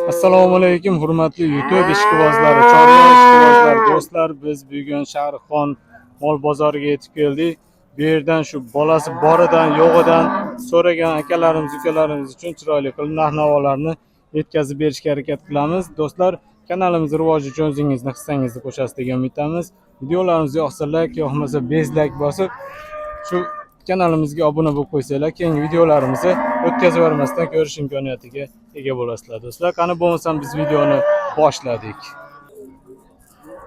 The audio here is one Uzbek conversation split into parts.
Assalomu alaykum hurmatli YouTube ishqibozlari, chorva ishqibozlari, do'stlar, biz bugun Shahrixon mol bozoriga yetib keldik. Bu yerdan shu bolasi boridan, yo'g'idan so'ragan akalarimiz, ukalarimiz uchun chiroyli qilib narx-navolarni yetkazib berishga harakat qilamiz. Do'stlar, kanalimiz rivoji uchun o'zingizni hissangizni qo'shasiz degan umidamiz. Videolarimiz yoqsa like, yoqmasa bezlak bosib, shu kanalimizga obuna bo'lib qo'ysanglar, keyingi videolarimizni o'tkazib yubormasdan ko'rish imkoniyatiga ega bo'lasizlar. Do'stlar, qani bo'lmasam biz videoni boshladik.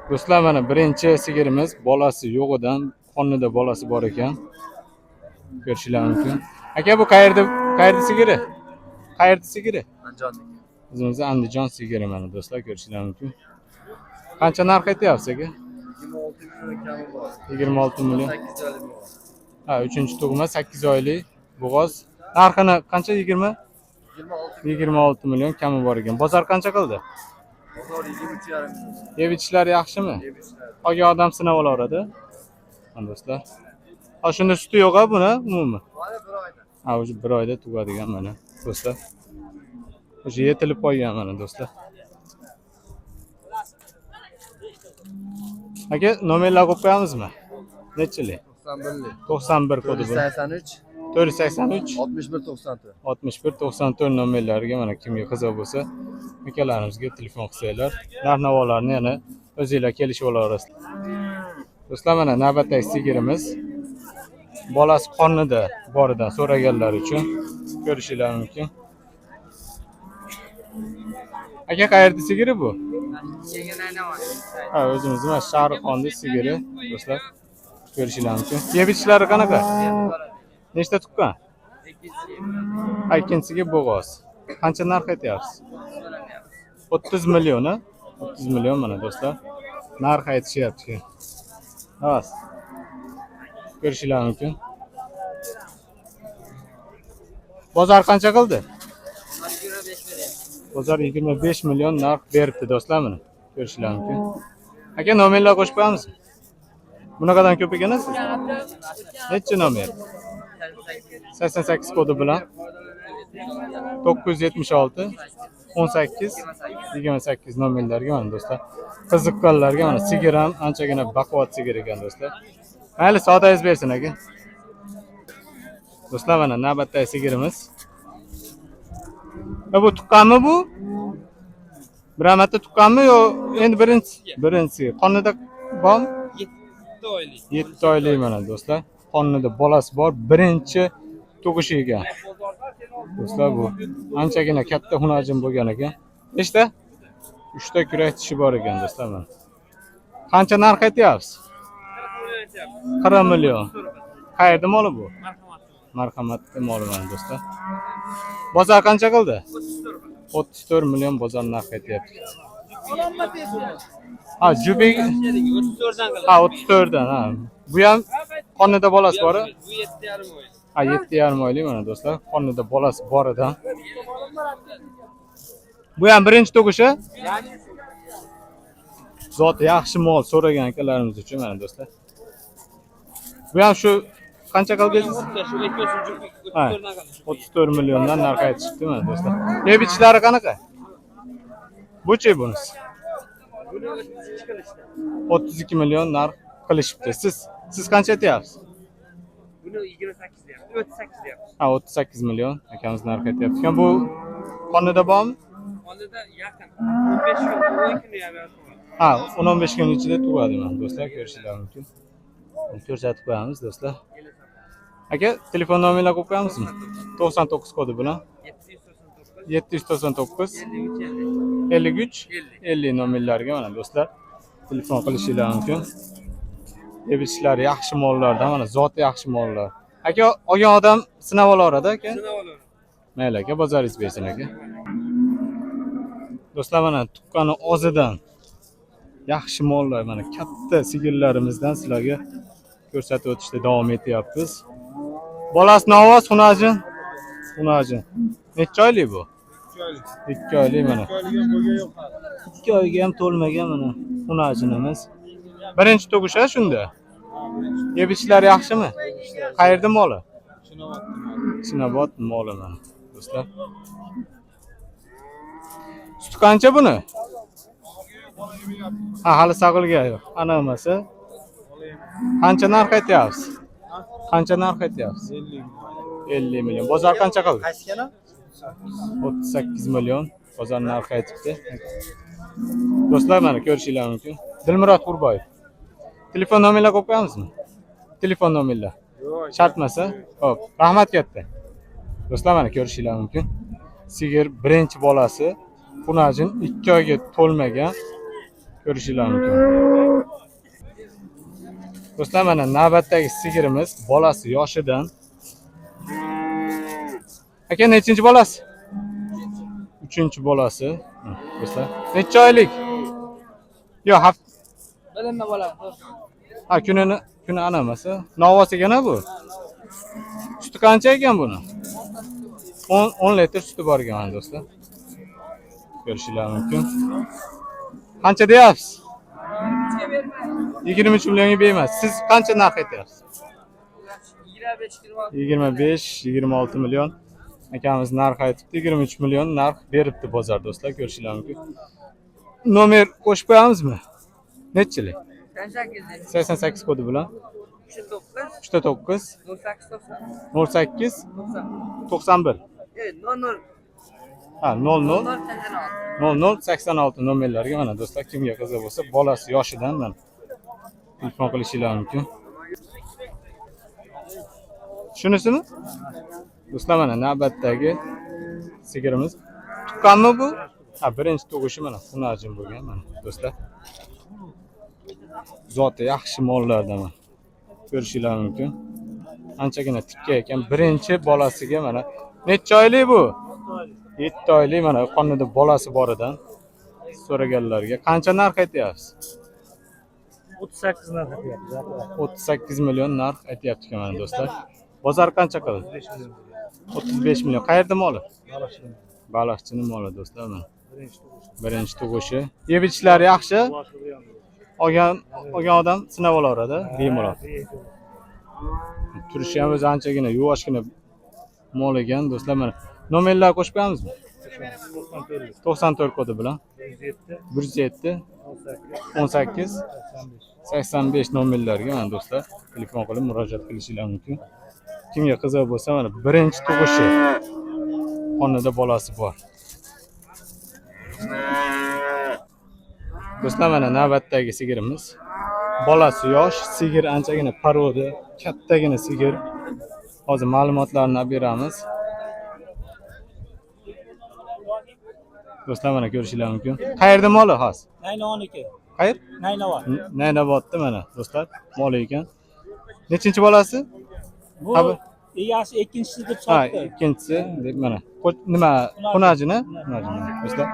Do'stlar, mana birinchi sigirimiz bolasi yo'g'idan, qonida bolasi bor ekan. Ko'rishlar mumkin. Aka, bu qayerda sigiri? Qayerda sigiri? Andijonniki. O'zimizning Andijon sigiri mana do'stlar, ko'rishlar mumkin. Qancha narx aytyapsiz aka? 26 million kami bor. 26 million. 8 oylik bor. Ha, 3-tug'ma 8 oylik bo'g'oz. Narxini qancha? 20? 26 million kami bor ekan. Bozor qancha qildi? Bozor 23,5 million. Yeb ichishlar yaxshimi? Qolgan odam sinab olaveradi. Mana do'stlar. Ha, shunda suti yo'q-a buni umuman. Hali 1 oyda. Ha, o'sha 1 oyda tugadigan mana do'stlar. O'sha yetilib qolgan mana do'stlar. Aka, nomerlar qo'yib qo'yamizmi? Nechili? 91lik. 91 kodi bu. 483 483 61 94. 61 94 nomerlariga mana kimga qiziq bo'lsa, akalarimizga telefon qilsanglar, narx-navolarni yana o'zingizlar kelishib olaverasizlar. Do'stlar, mana navbatdagi sigirimiz bolasi qornida boridan so'raganlar uchun ko'rishinglar mumkin. Aka, qayerda sigiri bu? Ha, o'zimizning mana Shahrixonda sigiri do'stlar. Ko'rishinglar mumkin. Yeb ichishlari qanaqa? Nechta tuqqan? Ikkinchisiga bo'g'oz. Qancha narx aytyapsiz? 30 million, ha? 30 million mana do'stlar. Narx aytishyapti. Xo'sh. Ko'rishinglar mumkin. Bozor qancha qildi? Bozor 25 million narx beribdi do'stlar mana. Ko'rishinglar mumkin. Aka, nomerlar qo'shib qo'yamiz. Bunaqadan ko'p ekansiz? Necha nomer? 88 kodi bilan 976 18 28 nomerlarga mana do'stlar. Qiziqqanlarga mana sigir ham anchagina baquvvat sigir ekan do'stlar. Mayli, sodangiz bersin aka. Do'stlar, mana navbatdagi sigirimiz. Bu tuqqanmi bu? Bir marta tuqqanmi yo endi birinchi? Qonida bormi? 7 oylik. 7 oylik mana do'stlar. Qonida bolasi bor, birinchi tug'ishi ekan. Do'stlar, bu anchagina katta xunajim bo'lgan ekan. Nechta? 3 ta kurak tishi bor ekan do'stlar mana. Qancha narx aytyapsiz? 40 million. Qayerda moli bu? Marhamatli moli mana do'stlar. Bozor qancha qildi? 34 million bozor narx aytyapti. Ha, jubing 34 dan qiladi. ha 34 dan, ha. Bu ham qonida bolasi bor. Bu 7,5 oylik. Ha, 7,5 oylik mana do'stlar. Qonida bolasi boridan. Bu ham birinchi tug'ishi. Zoti yaxshi mol so'ragan akalarimiz uchun mana do'stlar. Bu ham shu qancha qildingiz? Shu 2 Ha, 34 dan qiladi. 34 milliondan narx aytishibdi mana do'stlar. Yeb ichishlari qanaqa? Bu-chi bunisi? 32 million narx qilishibdi. Siz qancha aytyapsiz? Buni 28 deyapti. 38 deyapti. Ha, 38 million akamiz narx aytyapti. Bu qonida bormi? Oldida yaqin 15 kun, 10 kun yabadi. Ha, 10-15 kun ichida tug'adi mana do'stlar, ko'rishinglar mumkin. Ko'rsatib qo'yamiz do'stlar. Aka, telefon nomerlar qo'yib qo'yamizmi? 99 kodi bilan 799 53 50 nomerlarga mana do'stlar telefon qilishinglar mumkin. Yeb ichishlari yaxshi mollardan, mana zoti yaxshi mollar. Aka, olgan odam sinab olaveradi aka. Sinab olaman. Mayli aka, bozoringiz bersin aka. Do'stlar, mana tuqqani ozidan yaxshi mollar, mana katta sigirlarimizdan sizlarga ko'rsatib o'tishda davom etyapmiz. Bolasi novoz xunajin. Necha oylik bu? 2 oylik. 2 oylik mana. 2 oylik ham bo'lgan yo'q hali. 2 oyga ham to'lmagan mana xunajinimiz. Birinchi tug'ish-a shunda. Yeb ichishlari yaxshimi? Qayerda moli? Chinobod moli mana do'stlar. Suti qancha buni? Ha, hali saqilga yo'q. Ana bo'lmasa. Qancha narx aytyapsiz? Qancha narx aytyapsiz? 50 million. Bozor qancha qildi? 38 million. Bozor narxi aytibdi. Do'stlar, mana ko'rishinglar mumkin. Dilmurod Qurboyev. Telefon nomerlar qo'yib qo'yamizmi? Telefon nomerlar. Shartmasa? Xo'p, rahmat katta. Do'stlar, mana ko'rishinglar mumkin. Sigir birinchi bolasi, xunajin 2 oyga to'lmagan. Ko'rishinglar mumkin. Do'stlar, mana navbatdagi sigirimiz bolasi yoshidan. Aka, nechinchi bolasi? 3-chi bolasi. Do'stlar, necha oylik? Yo, Bilinma bola. ha, kuni anamasa. Novvos ekan bu. Suti qancha ekan buni? 10 litr suti bor ekan do'stlar. Ko'rishinglar mumkin. Qancha deyapsiz? 23 millionga bermaysiz. Siz qancha narx aytyapsiz? 25-26 million. Akamiz narx aytibdi, 23 million narx beribdi bozor do'stlar, ko'rishinglar mumkin. Nomer qo'shib qo'yamizmi? Nechilik? 88 kodi bilan. 39 08 91. Ha, 00 0086 nomerlarga mana do'stlar, kimga qiziq bo'lsa, bolasi yoshidan mana telefon qilishinglar mumkin. Shunisimi? Do'stlar, mana navbatdagi sigirimiz. Tuqqanmi bu? Ha, birinchi tug'ishi mana xunajin bo'lgan mana do'stlar. Zoti yaxshi mollardan mana. Ko'rishinglar mumkin. Anchagina tikka ekan. Birinchi bolasiga mana necha oylik bu? 7 oylik mana qonida bolasi boridan so'raganlarga qancha narx aytyapsiz? 38 narx aytyapti. 38 million narx aytyapti mana do'stlar. Bozor qancha qildi? 35 million. Qayerda moli? Baliqchining moli do'stlar mana. Birinchi tug'ishi. Yeb ichishlari yaxshi. Olgan odam sinab olaveradi, bemalol. Turishi ham o'zi anchagina yuvoshgina mol ekan do'stlar mana. Nomerlar qo'shib qo'yamizmi? 94 kodi bilan. 107 18 85 nomerlarga mana do'stlar telefon qilib murojaat qilishinglar mumkin. Kimga qiziq bo'lsa mana birinchi tug'ishi. Qonida bolasi bor. Do'stlar, mana navbatdagi sigirimiz. Bolasi yosh, sigir anchagina parodi, kattagina sigir. Hozir ma'lumotlarni olib beramiz. Do'stlar, mana ko'rishinglar mumkin. Qayerda moli hozir? Naynavonniki. Qayer? Naynavon. Naynavotda mana do'stlar, moli ekan. Nechinchi bolasi? Bu egasi ikkinchisi deb Ha, sotdi. ikkinchisi deb mana. Nima? Xunajini? Do'stlar.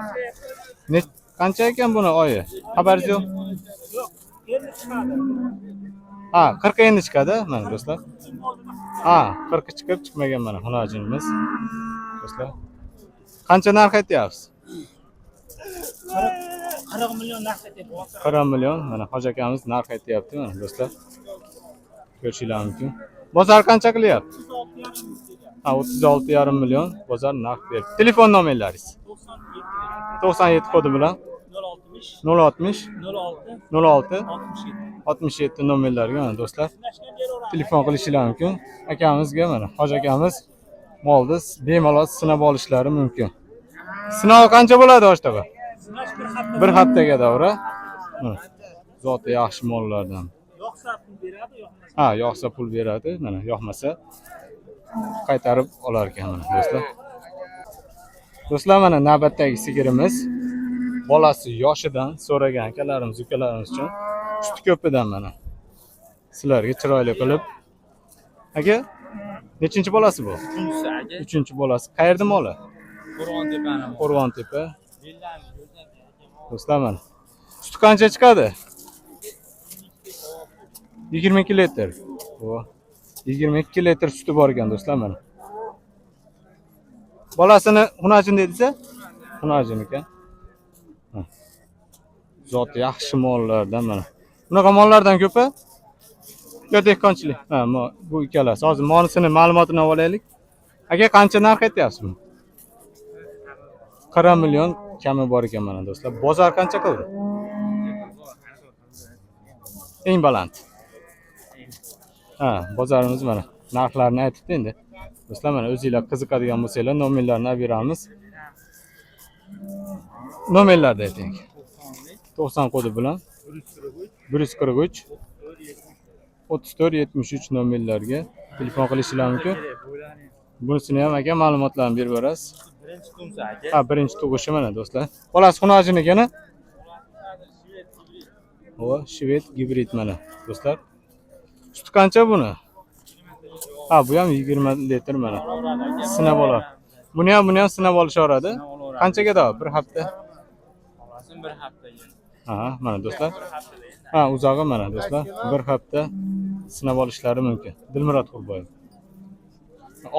Qancha ekan buni oyi? Xabaringiz yo'q? Yo'q, endi chiqadi. Ha, 40 endi chiqadi mana do'stlar. Ha, 40 chiqib chiqmagan mana xunajinimiz. Do'stlar. Qancha narx aytyapsiz? 40 million narx aytyapti. 40 million mana hoji akamiz narx aytyapti mana do'stlar. Ko'rishinglar mumkin. Bozor qancha qilyapti? 36,5 million bozor narx berdi. Telefon nomerlaringiz? 97 kodi bilan 060 06 67 nomerlarga mana do'stlar telefon qilishinglar mumkin. Akamizga mana hoji akamiz molni bemalol sinab olishlari mumkin. Sinov qancha bo'ladi hoji? Bir haftaga davra. Zoti yaxshi mollardan. Yo'qsa pul beradi, yo'qmasa. Ha, yo'qsa pul beradi, mana yo'qmasa qaytarib olar ekan mana do'stlar. Do'stlar, mana navbatdagi sigirimiz bolasi yoshidan so'ragan akalarimiz, ukalarimiz uchun suti ko'pidan mana sizlarga chiroyli qilib. Aka, nechinchi bolasi bu? 3-chi bolasi. Qayerda moli? Qo'rg'on-tepa. Do'stlar, mana suti qancha chiqadi? 22 litr. Bu 22 litr suti bor ekan do'stlar mana. Bolasini xunajin dedingiz-a? Xunajin ekan. Zot yaxshi mollardan mana. Bunaqa mollardan ko'p-a? Yo, dehqonchilik. Ha, bu ikkalasi. Hozir molisini ma'lumotini olaylik. Aka, qancha narx aytyapsiz bu? 40 million kami bor ekan mana do'stlar. Bozor qancha qildi? Eng baland. Ha, bozorimiz mana. Narxlarni aytibdi endi. Do'stlar mana o'zingizlar qiziqadigan bo'lsanglar nomerlarni olib beramiz. Nomerlarni ayting. 90 kodi bilan 143 34 73 nomerlarga telefon qilishingiz mumkin. Bunisini ham aka ma'lumotlarni berib berasiz. Birinchi tumsa aka. Ha, birinchi tug'ishi mana do'stlar. Bolasi xunojinigina. O, shved gibrid mana do'stlar. Suti qancha buni? Ha, bu ham 20 litr mana. Sinab oladi. Buni ham sinab olishaveradi. Qanchaga da? Bir hafta. Olasin bir haftaga. Ha, mana do'stlar. Ha, uzog'i mana do'stlar. Bir hafta sinab olishlari mumkin. Dilmurod Qurboyev.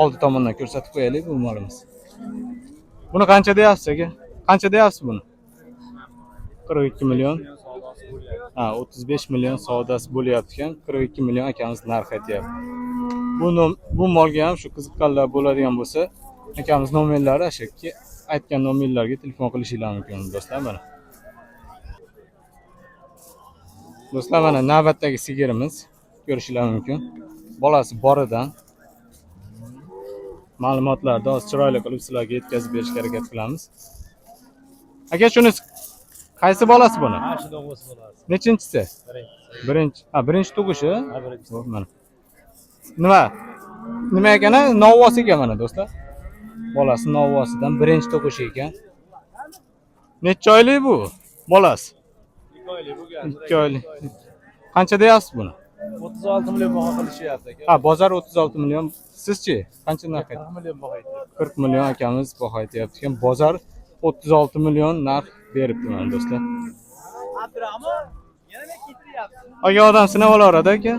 Oldi tomondan ko'rsatib qo'yaylik bu molimiz. Buni qancha deyapsiz aka? Qancha deyapsiz buni? 42 million. Ha, 35 million savdosi bo'lyapti ekan. 42 million akamiz narx aytyapti. Bu molga ham shu qiziqqanlar bo'ladigan bo'lsa, akamiz nomerlari ashaki aytgan nomerlarga telefon qilishingiz mumkin do'stlar mana. Do'stlar mana navbatdagi sigirimiz ko'rishingiz mumkin. Bolasi boridan ma'lumotlarni oz chiroyli qilib sizlarga yetkazib berishga harakat qilamiz. Aka, shuni qaysi bolasi buni? Ha, shu dog'asi bo'ladi. Nechinchisi? Birinchi. Ha, birinchi tug'ishi. Ha, birinchi. Mana. Nima ekan? Novvos ekan mana do'stlar. Bolasi novvosidan birinchi tug'ishi ekan. Necha oylik bu? Bolasi? 2 oylik bo'lgan. 2 oylik. Qancha deyapsiz buni? 36 million baho qilishyapti aka. Ha, bozor 36 million. Sizchi? Qancha narx 40 million baho aytyapti. 40 million akamiz baho aytyapti ekan. Bozor 36 million narx beribdi mana do'stlar. Abdurahmon, yana ketiryapti. Olgan odam sinab olaveradi aka.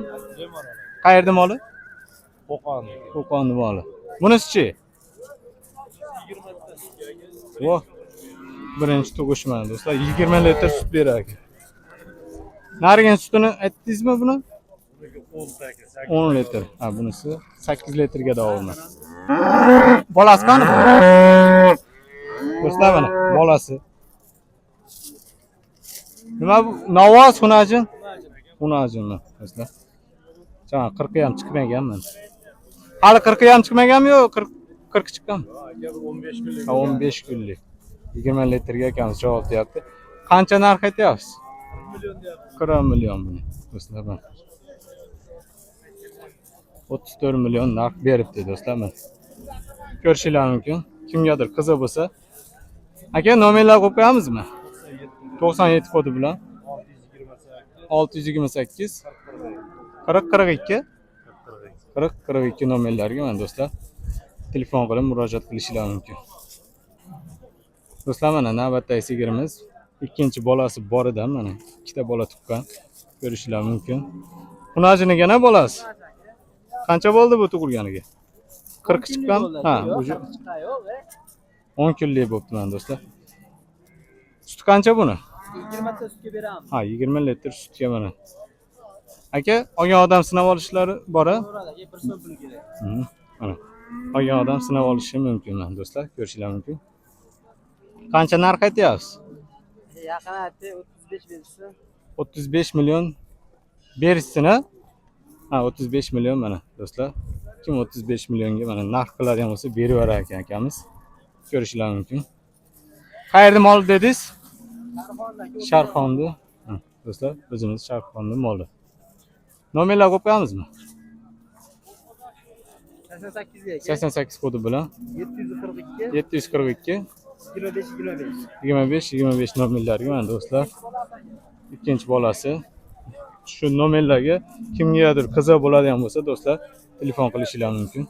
Qayerda moli? Qo'qon. Qo'qonni moli. Bunisi-chi? 20 Voh. Birinchi tug'ish mana do'stlar. 20 litr sut beradi aka. Narigan sutini aytdingizmi buni? 10 litr. Ha, bunisi 8 litrga davolmas. Bolasi qani? Do'stlar mana bolasi. Nima bu? Novvos xunajin? Xunajinmi do'stlar? Chana 40 ham chiqmaganmi? Hali 40 ham chiqmaganmi yo 40 chiqqanmi? aka 15 kunlik. Ha, 15 kunlik. 20 litrga akamiz javob deyapti. Qancha narx aytyapsiz? 40 million buni. Do'stlar mana. 34 million narx beribdi do'stlar mana. Ko'rishingiz mumkin. Kimgadir qiziq bo'lsa, aka nomerlar qo'yib qo'yamizmi? 97 kodi bilan 628 40 42 40 42 nomerlarga mana do'stlar telefon qilib murojaat qilishingiz mumkin. Do'stlar mana navbatdagi sigirimiz ikkinchi bolasi boridan mana ikkita bola tuqqan ko'rishingiz mumkin. Xunajinigina bolasi. Qancha bo'ldi bu tug'ilganiga? 40 chiqqan? Ha, bu 10 kunlik bo'pti mana do'stlar. Sut qancha buni? 20 ta sutga beramiz. Ha, 20 litr sutga mana. Aka, olgan odam sinab olishlari bor-a? Bo'ladi aka, bir so'm pul kerak. Mana. Olgan odam sinab olishi mumkin mana do'stlar, ko'rishingiz mumkin. Qancha narx aytyapsiz? Yaqin aytdi 35 bersin. 35 million berishsin-a? Ha, 35 million mana do'stlar. Kim 35 millionga mana narx qiladigan bo'lsa berib yurar ekan akamiz. Ko'rishingiz mumkin. Qayerda mol dedingiz? Sharxonda. Ha, do'stlar, o'zimiz Sharxonda moli. Nomerlar qo'yib qo'yamizmi? 88 ga aka. 88 kodi bilan 742 742 25 25 nomerlarga mana do'stlar. Ikkinchi bolasi. Shu nomerlarga kimgadir qiziq bo'ladigan bo'lsa do'stlar telefon qilishingiz mumkin.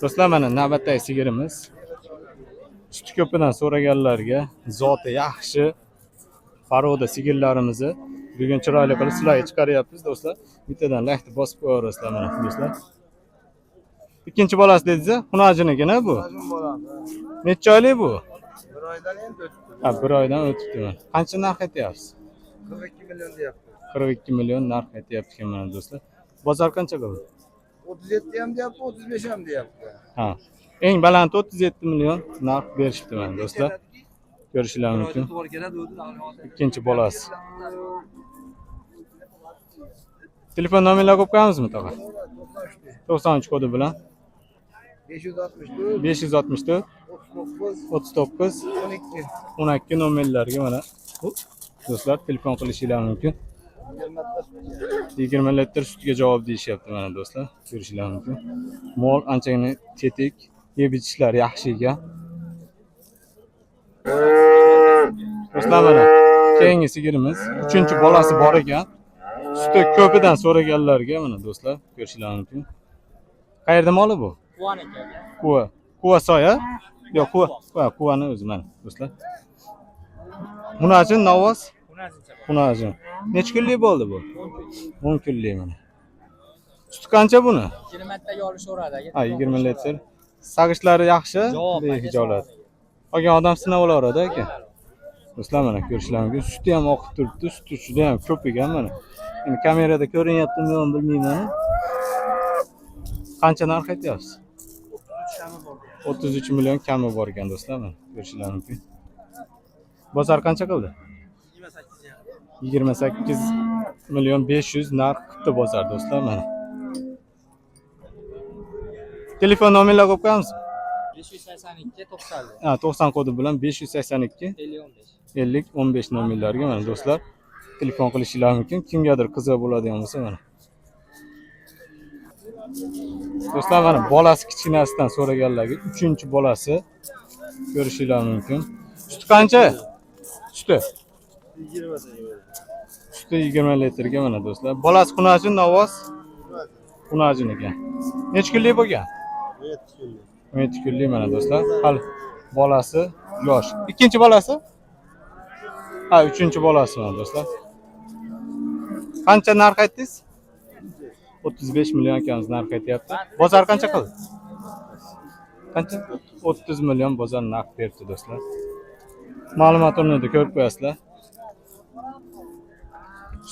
Do'stlar mana navbatdagi sigirimiz. Suti ko'pidan so'raganlarga zoti yaxshi Faroda sigirlarimizni bugun chiroyli qilib sizlarga chiqaryapmiz do'stlar. Bittadan laykni bosib qo'yaverasizlar mana do'stlar. Ikkinchi bolasi dedingiz, xunajinigina bu. Necha oylik bu? 1 oydan endi o'tdi. Ha, 1 oydan o'tibdi. Qancha narx aytyapsiz? 42 million deyapti. 42 million narx aytyapti mana do'stlar. Bozor qancha qildi? 37 ham deyapti, 35 ham deyapti. Ha. Eng baland 37 million narx berishibdi mana do'stlar. Ko'rishingiz mumkin. Ikkinchi bolasi. Telefon nomerlar qo'yib qo'yamizmi tog'a? 93 kodi bilan 564 564 39 39 12 12 nomerlarga mana bu do'stlar telefon qilishingiz mumkin. 20 litr sutga javob deyishyapti mana do'stlar. Ko'rishingiz mumkin. Mol anchagina tetik, yeb ichishlar yaxshi ekan. Do'stlar mana keyingi sigirimiz 3-bolasi bor ekan. Suti ko'pidan so'raganlarga mana do'stlar ko'rishingiz mumkin. Qayerda moli bu? Quvoniki. Kuva. Kuva soya? Yo'q, kuva. Kuvani o'zi mana do'stlar. Munajin Navoz? Munajin. Necha kunlik bo'ldi bu? 10 kunlik mana. Suti qancha buni? 20 taga olishoradi. Ha, 20 litr. Sag'ishlari yaxshi, behijolat. Olgan odam sinab olaveradi aka. Do'stlar mana ko'rishingiz mumkin. Suti ham oqib turibdi, suti juda ham ko'p ekan mana. Endi kamerada ko'rinyaptimi yo'qmi bilmayman. Qancha narx aytyapsiz? 33 million kami bor ekan do'stlar mana ko'rishingiz mumkin. Bozor qancha qildi? 28 million 500 narx qildi bozor do'stlar mana. Telefon nomerlar qo'yib qo'yamiz? 582 90. Ha, 90 kodi bilan 582 50 15. 50 15 nomerlarga mana do'stlar telefon qilishingiz mumkin. Kimgadir qiziq bo'ladigan bo'lsa mana. Do'stlar mana bolasi kichkinasidan so'raganlarga 3-bolasi ko'rishingiz mumkin. Suti qancha? Suti 20 litrga mana do'stlar. Bolasi Xunajin Navoz. Xunajin ekan. Necha kunlik bo'lgan? 17 kunlik mana do'stlar. Hali bolasi yosh. Ikkinchi bolasi? Ha, 3-bolasi mana do'stlar. Qancha narx aytdingiz? 35 million ekamiz narx aytyapti. Bozor qancha qildi? Qancha? 30 million bozor narx berdi do'stlar. Ma'lumotlarni ko'rib qo'yasizlar.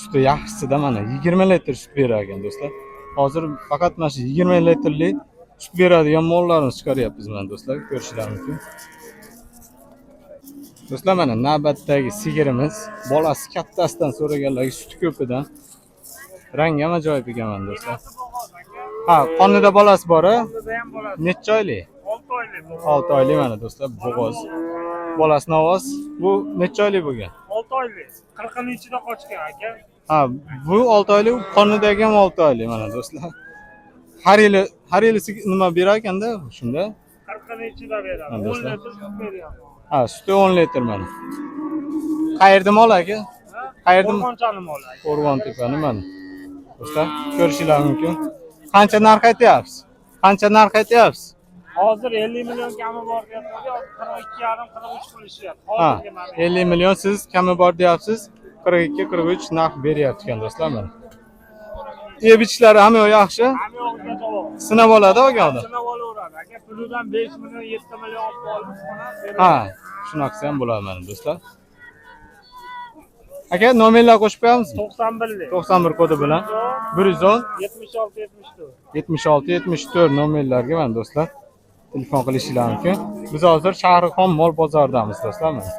Suti yaxshisi-da mana 20 litr sut berar ekan do'stlar. Hozir faqat mana shu 20 litrlik sut beradigan mollarni chiqaryapmiz mana do'stlar, ko'rishingiz mumkin. Do'stlar mana navbatdagi sigirimiz bolasi kattasidan so'raganlarga suti ko'pidan rangi ham ajoyib ekan mana do'stlar. Ha, qonida bolasi bor-a? Necha oylik? 6 oylik. 6 oylik mana do'stlar, bo'g'oz. Bolasi Navoz. Bu necha oylik bo'lgan? 6 oylik. 40 ichida qochgan aka. Ha, bu 6 oylik, qonidagi ham 6 oylik mana do'stlar. Har yili nima berar ekanda shunda? 40 ichida beradi. 10 litr sut beryapti. Ha, suti 10 litr mana. Qayerda mol aka? Qayerda? Qo'rg'onchani mol aka. Qo'rg'on-tepani mana. Do'stlar, ko'rishingiz mumkin. Qancha narx aytyapsiz? Qancha narx aytyapsiz? Hozir 50 million kami bor deyapti. 42,5-43 qilishyapti. Ha, Hozirgi mana. 50 million siz kami bor deyapsiz. 42-43 narx beryapti ekan do'stlar mana. Yeb ichishlari hamma yaxshi. Hamma yo'g'iga javob. Sinab oladi olgan odam. Sinab olaveradi. Aka pulidan 5 million, 7 million olib qolib, Ha, shunaqasi ham bo'ladi mana do'stlar. Aka, nomerlar qo'shib qo'yamiz? 91lik. 91 kodi bilan 110 76 74. 76 74 nomerlarga mana do'stlar telefon qilishingiz mumkin. Biz hozir Shahrixon mol bozoridamiz do'stlar mana.